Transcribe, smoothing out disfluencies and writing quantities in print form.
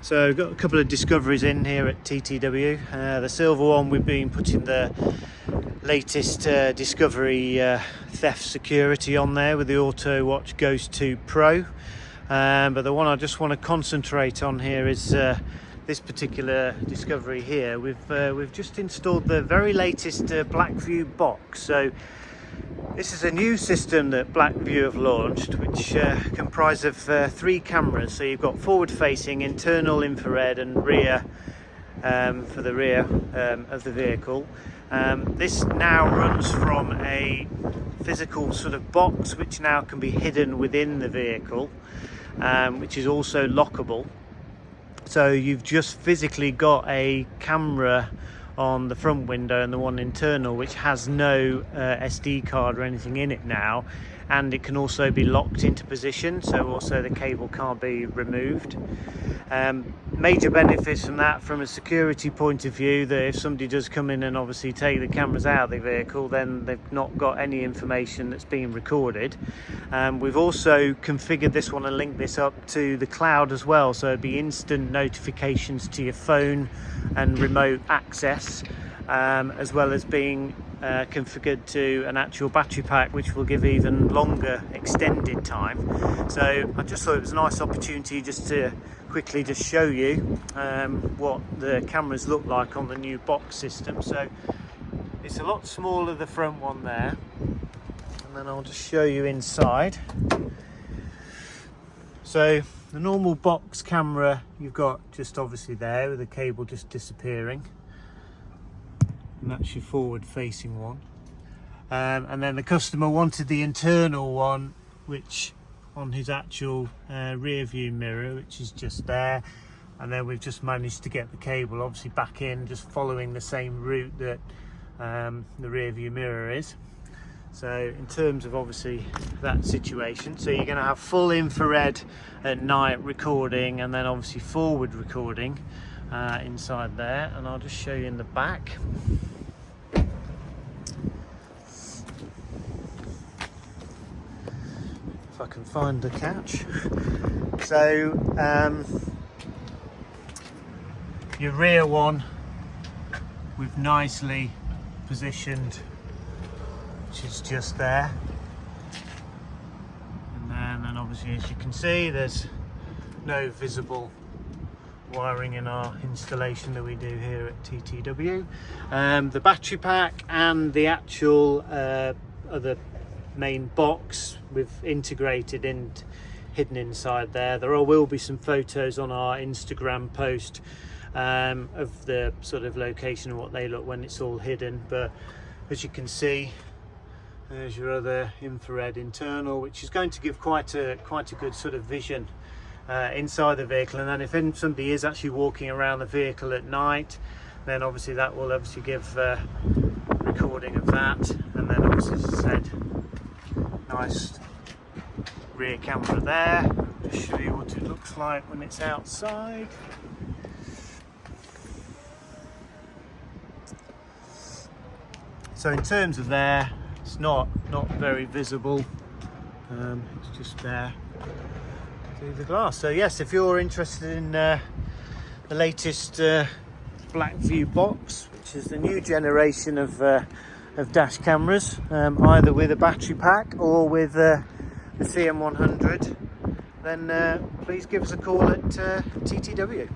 So got a couple of discoveries in here at TTW. The silver one, we've been putting the latest Discovery theft security on there with the Auto Watch Ghost 2 Pro. But the one I just want to concentrate on here is this particular Discovery here. We've just installed the very latest BlackVue Box. So this is a new system that BlackVue have launched, which comprises of 3 cameras. So you've got forward-facing, internal infrared, and rear for the rear of the vehicle. This now runs from a physical sort of box, which now can be hidden within the vehicle, which is also lockable. So you've just physically got a camera on the front window and the one internal, which has no SD card or anything in it now, and it can also be locked into position, so also the cable can't be removed. Major benefits from that, from a security point of view, that if somebody does come in and obviously take the cameras out of the vehicle, then they've not got any information that's being recorded. We've also configured this one and linked this up to the cloud as well, so it'd be instant notifications to your phone and remote access, as well as being configured to an actual battery pack, which will give even longer extended time. So I just thought it was a nice opportunity just to quickly just show you what the cameras look like on the new box system. So it's a lot smaller, the front one there, and then I'll just show you inside. So the normal box camera you've got just obviously there with the cable just disappearing, and that's your forward facing one. And then the customer wanted the internal one, which on his actual rear view mirror, which is just there. And then we've just managed to get the cable obviously back in, just following the same route that the rear view mirror is. So in terms of obviously that situation, so you're going to have full infrared at night recording, and then obviously forward recording inside there. And I'll just show you in the back. If I can find the catch. So your rear one, we've nicely positioned, which is just there. And then obviously, as you can see, there's no visible wiring in our installation that we do here at TTW. The battery pack and the actual other main box we've integrated and hidden inside there. There will be some photos on our Instagram post of the sort of location and what they look when it's all hidden. But as you can see, there's your other infrared internal, which is going to give quite a good sort of vision inside the vehicle. And then if somebody is actually walking around the vehicle at night, then obviously that will obviously give recording of that. And then obviously, as I said, nice rear camera there. Just show you what it looks like when it's outside. So in terms of there, it's not very visible. It's just there through the glass. So yes, if you're interested in the latest BlackVue Box, which is the new generation of dash cameras, either with a battery pack or with the CM100, then please give us a call at TTW.